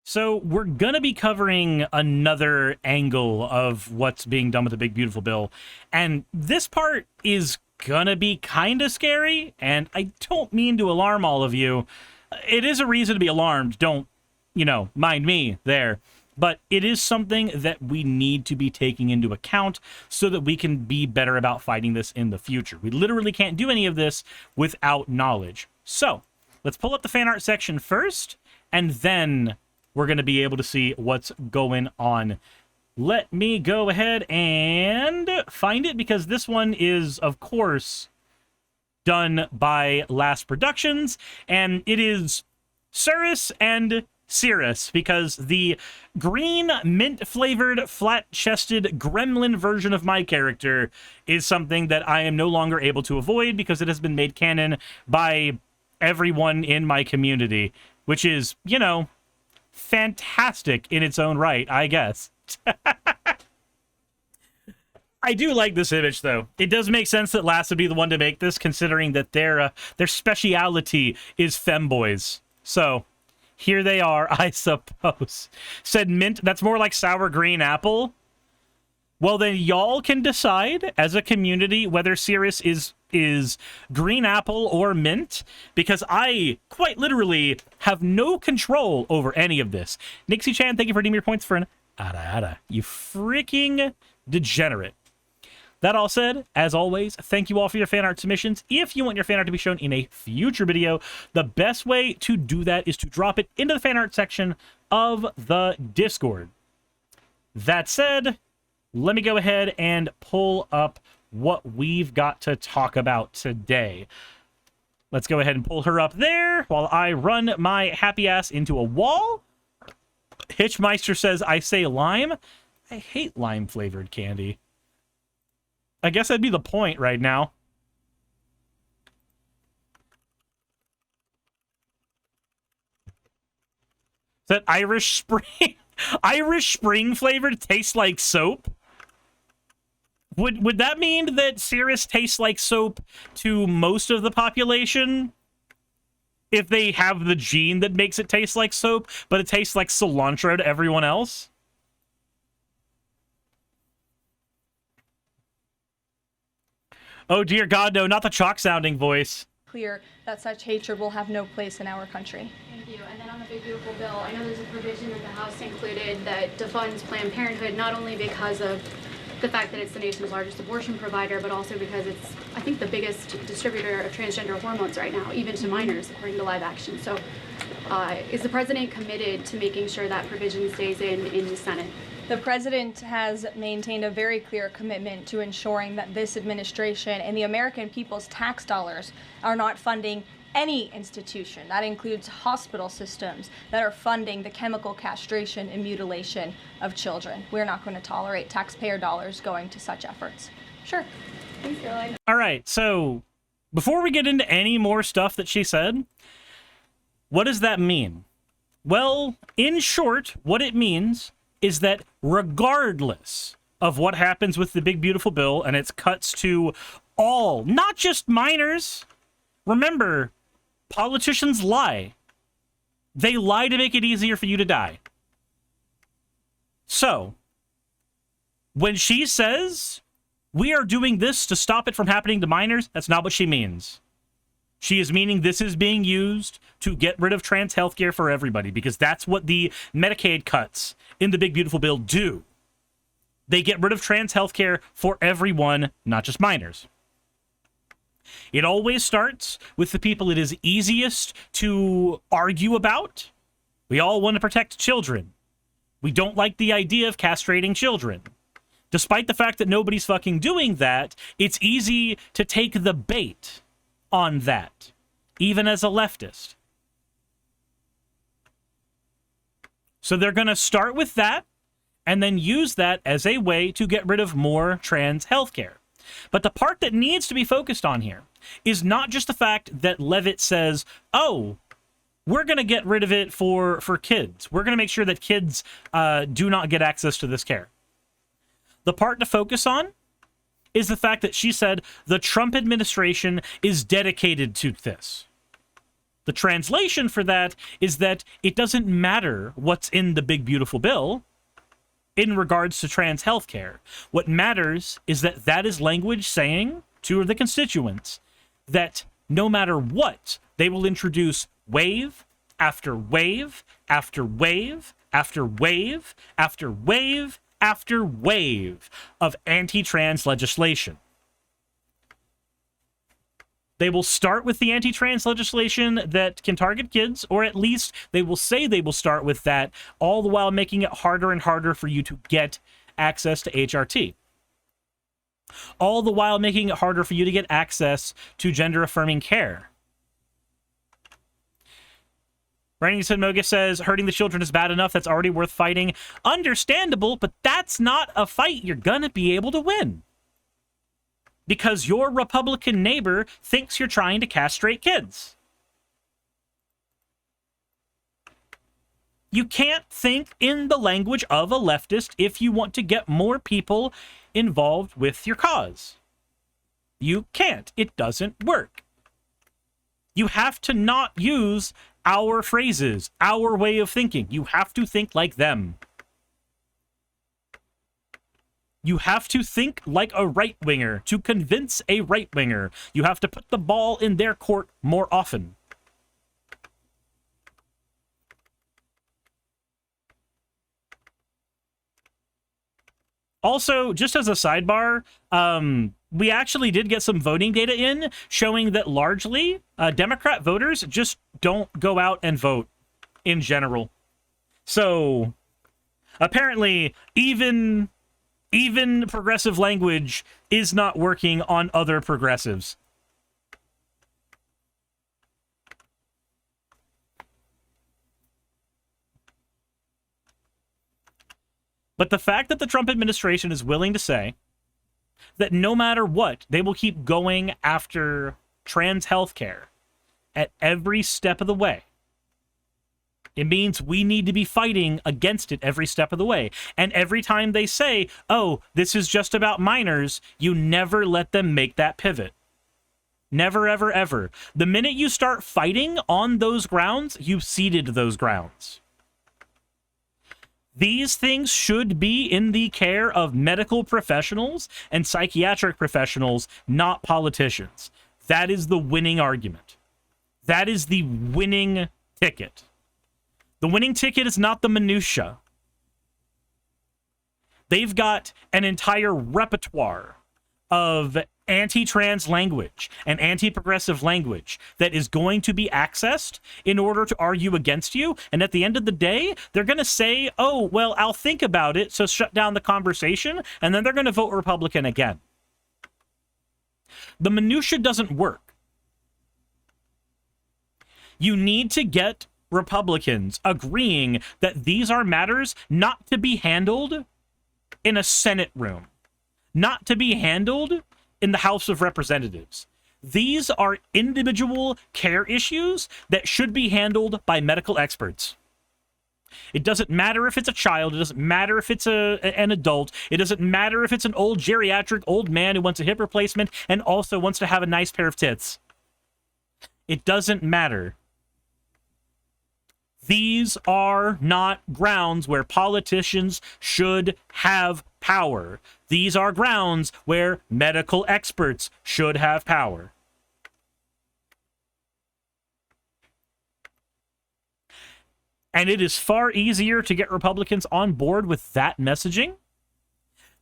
So we're going to be covering another angle of what's being done with the Big Beautiful Bill. And this part is going to be kind of scary, and I don't mean to alarm all of you. It is a reason to be alarmed. Don't, mind me there. But it is something that we need to be taking into account so that we can be better about fighting this in the future. We literally can't do any of this without knowledge. So let's pull up the fan art section first, and then we're going to be able to see what's going on. Let me go ahead and find it, because this one is, of course, done by Last Productions, and it is Suris and Suris, because the green mint-flavored, flat-chested gremlin version of my character is something that I am no longer able to avoid because it has been made canon by everyone in my community, which is, fantastic in its own right, I guess. I do like this image, though. It does make sense that Last would be the one to make this, considering that their speciality is femboys. So here they are, I suppose. Said mint, that's more like sour green apple. Well, then y'all can decide as a community whether Suris is green apple or mint, because I quite literally have no control over any of this. Nixie Chan, thank you for redeeming your points for an ada. You freaking degenerate. That all said, as always, thank you all for your fan art submissions. If you want your fan art to be shown in a future video, the best way to do that is to drop it into the fan art section of the Discord. That said, let me go ahead and pull up what we've got to talk about today. Let's go ahead and pull her up there while I run my happy ass into a wall. Hitchmeister says, I say lime. I hate lime-flavored candy. I guess that'd be the point right now. Is that Irish Spring? Irish Spring flavored tastes like soap? Would that mean that Suris tastes like soap to most of the population? If they have the gene that makes it taste like soap, but it tastes like cilantro to everyone else? Oh dear God, no, not the chalk-sounding voice. Clear that such hatred will have no place in our country. Thank you. And then on the Big Beautiful Bill, I know there's a provision that the House included that defunds Planned Parenthood, not only because of the fact that it's the nation's largest abortion provider, but also because it's, I think, the biggest distributor of transgender hormones right now, even to minors, according to Live Action. So is the president committed to making sure that provision stays in the Senate? The president has maintained a very clear commitment to ensuring that this administration and the American people's tax dollars are not funding any institution. That includes hospital systems that are funding the chemical castration and mutilation of children. We're not going to tolerate taxpayer dollars going to such efforts. Sure. Thanks, Caroline. All right, so before we get into any more stuff that she said, what does that mean? Well, in short, what it means is that regardless of what happens with the Big Beautiful Bill and its cuts to all, not just minors, remember, politicians lie. They lie to make it easier for you to die. So, when she says, we are doing this to stop it from happening to minors, that's not what she means. She is meaning this is being used to get rid of trans healthcare for everybody, because that's what the Medicaid cuts in the Big Beautiful Bill do. They get rid of trans healthcare for everyone, not just minors. It always starts with the people it is easiest to argue about. We all want to protect children. We don't like the idea of castrating children. Despite the fact that nobody's fucking doing that, it's easy to take the bait on that, even as a leftist. So they're going to start with that and then use that as a way to get rid of more trans healthcare. But the part that needs to be focused on here is not just the fact that Levitt says, oh, we're going to get rid of it for kids. We're going to make sure that kids do not get access to this care. The part to focus on is the fact that she said the Trump administration is dedicated to this. The translation for that is that it doesn't matter what's in the big beautiful bill in regards to trans healthcare. What matters is that that is language saying to the constituents that no matter what, they will introduce wave after wave after wave after wave after wave after wave of anti-trans legislation. They will start with the anti-trans legislation that can target kids, or at least they will say they will start with that, all the while making it harder and harder for you to get access to HRT. All the while making it harder for you to get access to gender-affirming care. Brandon Moga says, hurting the children is bad enough. That's already worth fighting. Understandable, but that's not a fight you're gonna be able to win. Because your Republican neighbor thinks you're trying to castrate kids. You can't think in the language of a leftist if you want to get more people involved with your cause. You can't. It doesn't work. You have to not use our phrases, our way of thinking. You have to think like them. You have to think like a right-winger to convince a right-winger. You have to put the ball in their court more often. Also, just as a sidebar, we actually did get some voting data in showing that largely Democrat voters just don't go out and vote in general. So apparently even progressive language is not working on other progressives. But the fact that the Trump administration is willing to say that no matter what, they will keep going after trans healthcare at every step of the way, it means we need to be fighting against it every step of the way. And every time they say, oh, this is just about minors, you never let them make that pivot. Never, ever, ever. The minute you start fighting on those grounds, you've ceded those grounds. These things should be in the care of medical professionals and psychiatric professionals, not politicians. That is the winning argument. That is the winning ticket. The winning ticket is not the minutia. They've got an entire repertoire of anti-trans language and anti-progressive language that is going to be accessed in order to argue against you. And at the end of the day, they're going to say, oh, well, I'll think about it, so shut down the conversation, and then they're going to vote Republican again. The minutia doesn't work. You need to get Republicans agreeing that these are matters not to be handled in a Senate room, not to be handled in the House of Representatives. These are individual care issues that should be handled by medical experts. It doesn't matter if it's a child. It doesn't matter if it's an adult. It doesn't matter if it's an old geriatric old man who wants a hip replacement and also wants to have a nice pair of tits. It doesn't matter. These are not grounds where politicians should have power. These are grounds where medical experts should have power. And it is far easier to get Republicans on board with that messaging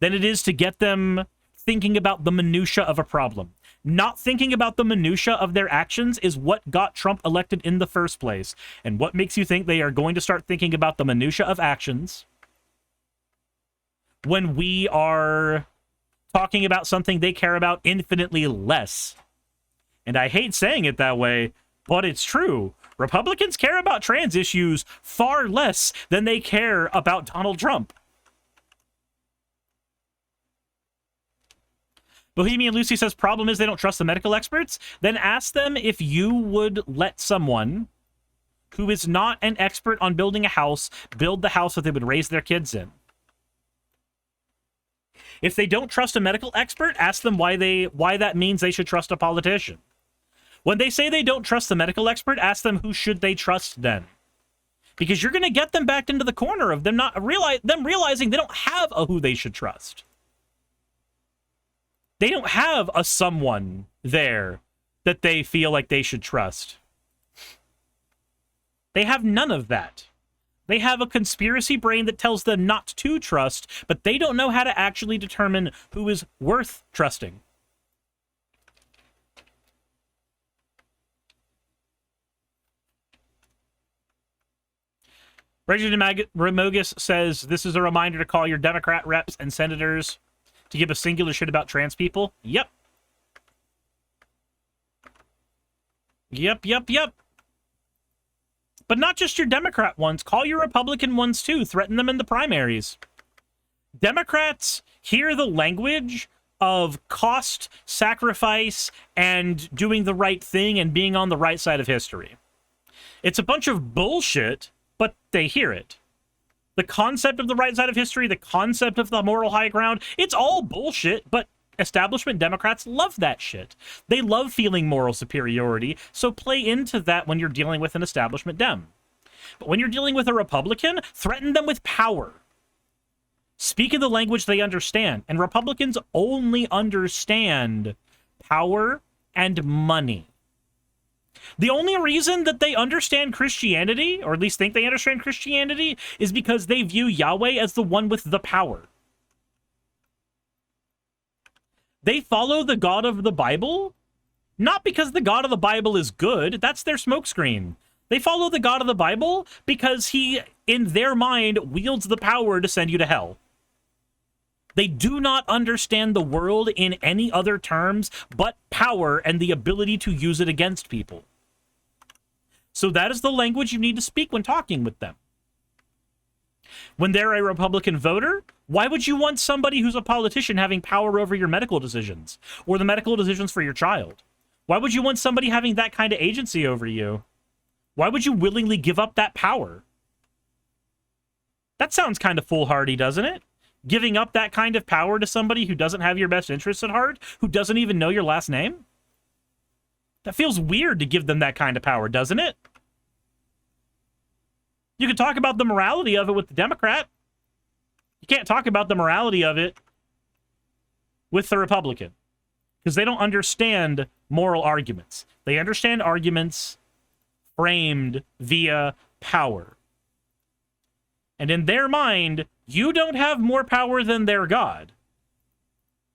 than it is to get them thinking about the minutia of a problem. Not thinking about the minutia of their actions is what got Trump elected in the first place. And what makes you think they are going to start thinking about the minutia of actions when we are talking about something they care about infinitely less? And I hate saying it that way, but it's true. Republicans care about trans issues far less than they care about Donald Trump. Bohemian Lucy says, problem is they don't trust the medical experts. Then ask them if you would let someone who is not an expert on building a house build the house that they would raise their kids in. If they don't trust a medical expert, ask them why that means they should trust a politician. When they say they don't trust the medical expert, ask them who should they trust then. Because you're going to get them backed into the corner of them realizing they don't have a who they should trust. They don't have a someone there that they feel like they should trust. They have none of that. They have a conspiracy brain that tells them not to trust, but they don't know how to actually determine who is worth trusting. Reginald Remogus says, this is a reminder to call your Democrat reps and senators to give a singular shit about trans people. Yep. Yep. But not just your Democrat ones. Call your Republican ones, too. Threaten them in the primaries. Democrats hear the language of cost, sacrifice, and doing the right thing and being on the right side of history. It's a bunch of bullshit, but they hear it. The concept of the right side of history, the concept of the moral high ground, it's all bullshit, but establishment Democrats love that shit. They love feeling moral superiority, so play into that when you're dealing with an establishment Dem. But when you're dealing with a Republican, threaten them with power. Speak in the language they understand, and Republicans only understand power and money. The only reason that they understand Christianity, or at least think they understand Christianity, is because they view Yahweh as the one with the power. They follow the God of the Bible, not because the God of the Bible is good. That's their smokescreen. They follow the God of the Bible because he, in their mind, wields the power to send you to hell. They do not understand the world in any other terms but power and the ability to use it against people. So that is the language you need to speak when talking with them. When they're a Republican voter, why would you want somebody who's a politician having power over your medical decisions or the medical decisions for your child? Why would you want somebody having that kind of agency over you? Why would you willingly give up that power? That sounds kind of foolhardy, doesn't it? Giving up that kind of power to somebody who doesn't have your best interests at heart, who doesn't even know your last name? That feels weird to give them that kind of power, doesn't it? You can talk about the morality of it with the Democrat. You can't talk about the morality of it with the Republican, because they don't understand moral arguments. They understand arguments framed via power. And in their mind, you don't have more power than their God.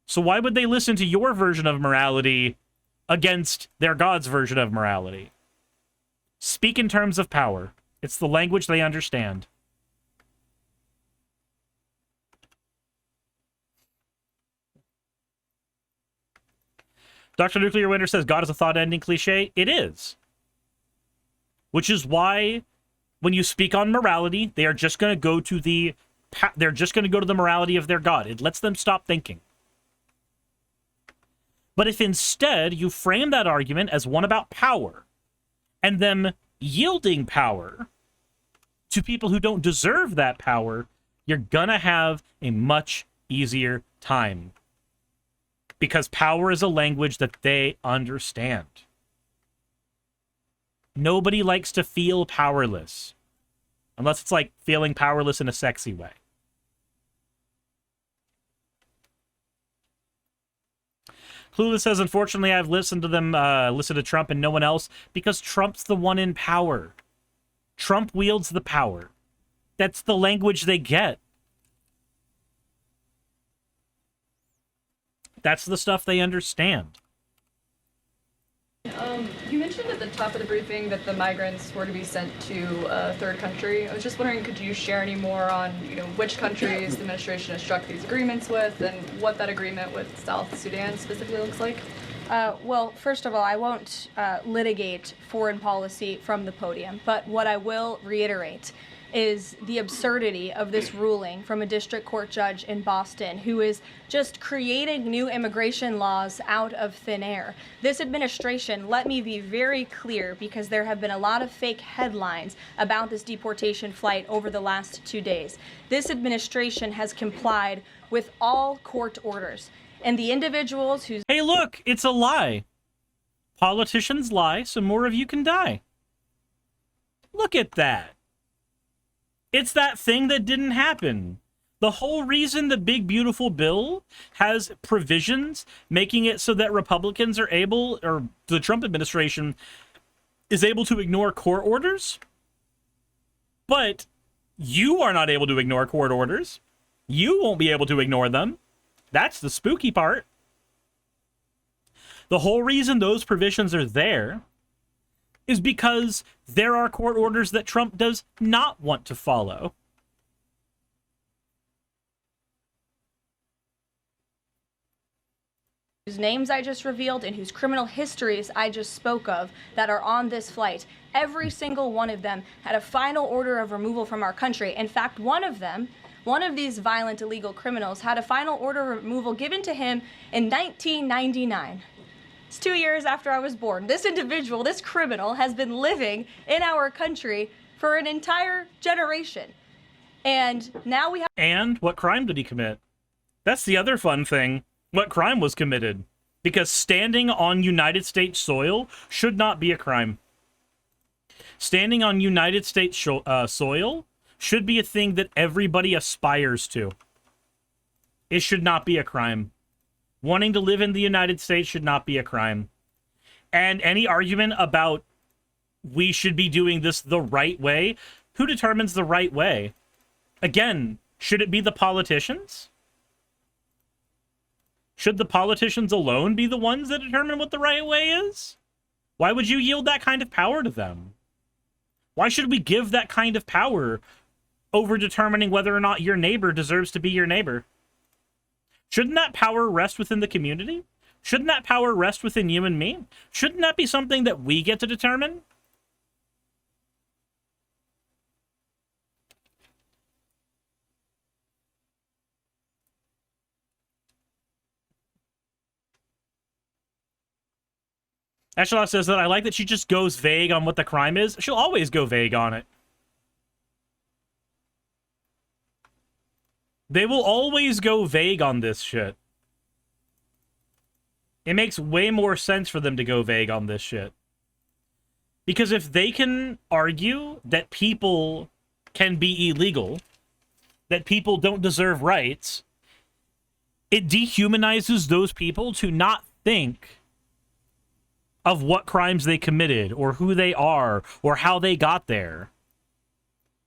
So why would they listen to your version of morality against their God's version of morality? Speak in terms of power. It's the language they understand. Dr. Nuclear Winter says God is a thought-ending cliche. It is. Which is why when you speak on morality, they are just going to go to the morality of their God. It lets them stop thinking. But if instead you frame that argument as one about power and them yielding power to people who don't deserve that power, you're gonna have a much easier time. Because power is a language that they understand. Nobody likes to feel powerless. Unless it's like feeling powerless in a sexy way. Clueless says, unfortunately, I've listened to Trump and no one else because Trump's the one in power. Trump wields the power. That's the language they get. That's the stuff they understand. You mentioned at the top of the briefing that the migrants were to be sent to a third country. I was just wondering, could you share any more on, which countries the administration has struck these agreements with and what that agreement with South Sudan specifically looks like? Well, first of all, I won't litigate foreign policy from the podium, but what I will reiterate is the absurdity of this ruling from a district court judge in Boston who is just creating new immigration laws out of thin air. This administration, let me be very clear, because there have been a lot of fake headlines about this deportation flight over the last 2 days. This administration has complied with all court orders, and the individuals whose— Hey, look, it's a lie. Politicians lie so more of you can die. Look at that. It's that thing that didn't happen. The whole reason the big beautiful bill has provisions making it so that Republicans are able, or the Trump administration is able to ignore court orders, but you are not able to ignore court orders. You won't be able to ignore them. That's the spooky part. The whole reason those provisions are there is because there are court orders that Trump does not want to follow. Whose names I just revealed and whose criminal histories I just spoke of that are on this flight, every single one of them had a final order of removal from our country. In fact, one of these violent illegal criminals had a final order of removal given to him in 1999. It's 2 years after I was born. This individual, this criminal, has been living in our country for an entire generation. And now we have... And what crime did he commit? That's the other fun thing. What crime was committed? Because standing on United States soil should not be a crime. Standing on United States soil should be a thing that everybody aspires to. It should not be a crime. Wanting to live in the United States should not be a crime. And any argument about we should be doing this the right way, who determines the right way? Again, should it be the politicians? Should the politicians alone be the ones that determine what the right way is? Why would you yield that kind of power to them? Why should we give that kind of power over determining whether or not your neighbor deserves to be your neighbor? Shouldn't that power rest within the community? Shouldn't that power rest within you and me? Shouldn't that be something that we get to determine? Echelon says that I like that she just goes vague on what the crime is. She'll always go vague on it. They will always go vague on this shit. It makes way more sense for them to go vague on this shit. Because if they can argue that people can be illegal, that people don't deserve rights, it dehumanizes those people to not think of what crimes they committed, or who they are, or how they got there.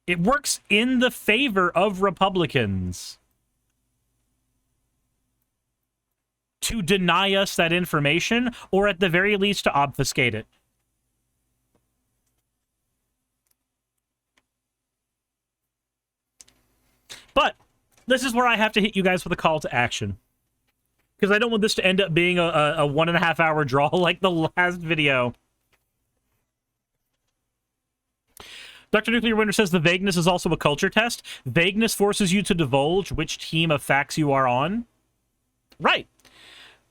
It works in the favor of Republicans to deny us that information, or at the very least to obfuscate it. But this is where I have to hit you guys with a call to action, because I don't want this to end up being a 1.5 hour draw like the last video. Dr. Nuclear Winter says the vagueness is also a culture test. Vagueness forces you to divulge which team of facts you are on. Right.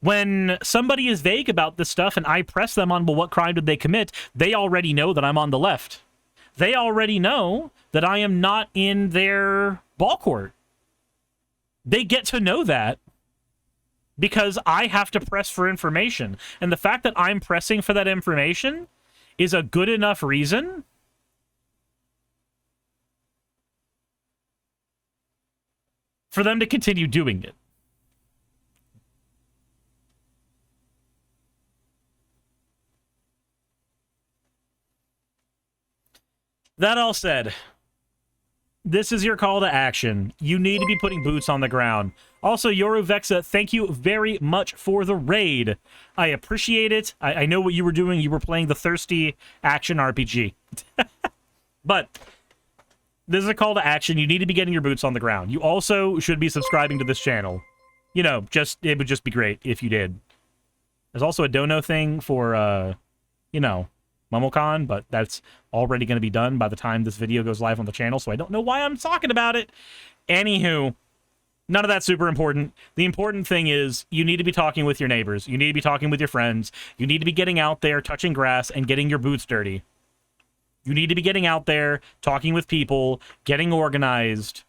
When somebody is vague about this stuff and I press them on, well, what crime did they commit? They already know that I'm on the left. They already know that I am not in their ball court. They get to know that because I have to press for information. And the fact that I'm pressing for that information is a good enough reason for them to continue doing it. That all said, this is your call to action. You need to be putting boots on the ground. Also, Yoru Vexa, thank you very much for the raid. I appreciate it. I know what you were doing. You were playing the thirsty action RPG. But this is a call to action. You need to be getting your boots on the ground. You also should be subscribing to this channel. You know, it would just be great if you did. There's also a dono thing for, you know, MomoCon, but that's already going to be done by the time this video goes live on the channel, so I don't know why I'm talking about it. Anywho, none of that's super important. The important thing is you need to be talking with your neighbors. You need to be talking with your friends. You need to be getting out there, touching grass, and getting your boots dirty. You need to be getting out there, talking with people, getting organized,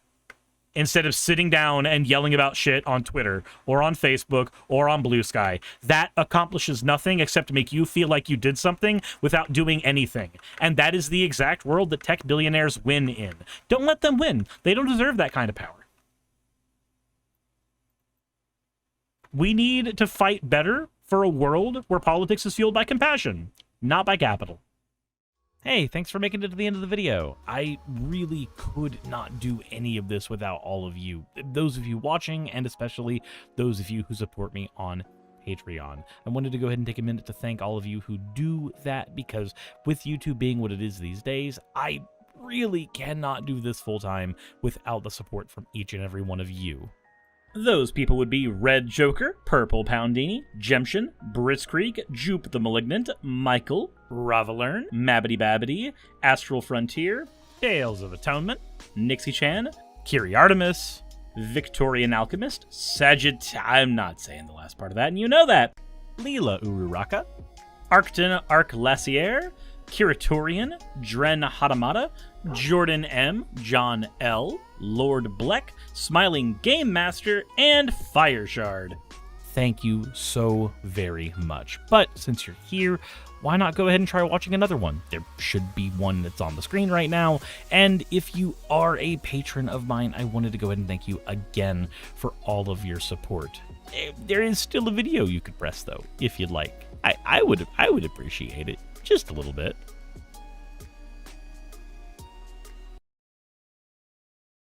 instead of sitting down and yelling about shit on Twitter or on Facebook or on Blue Sky. That accomplishes nothing except to make you feel like you did something without doing anything. And that is the exact world that tech billionaires win in. Don't let them win. They don't deserve that kind of power. We need to fight better for a world where politics is fueled by compassion, not by capital. Hey, thanks for making it to the end of the video. I really could not do any of this without all of you. Those of you watching, and especially those of you who support me on Patreon. I wanted to go ahead and take a minute to thank all of you who do that, because with YouTube being what it is these days, I really cannot do this full time without the support from each and every one of you. Those people would be Red Joker, Purple Poundini, Jemshin, Britzkrieg, Jupe the Malignant, Michael, Ravalern, Mabbity Babbity, Astral Frontier, Tales of Atonement, Nixie Chan, Kiri Artemis, Victorian Alchemist, I'm not saying the last part of that, and you know that, Leela Ururaka, Arcton Arclacier, Kiratorian, Dren Hadamata, Jordan M, John L, Lord Bleck, Smiling Game Master, and Fire Shard. Thank you so very much. But since you're here, why not go ahead and try watching another one? There should be one that's on the screen right now. And if you are a patron of mine, I wanted to go ahead and thank you again for all of your support. There is still a video you could press though, if you'd like. I would appreciate it just a little bit.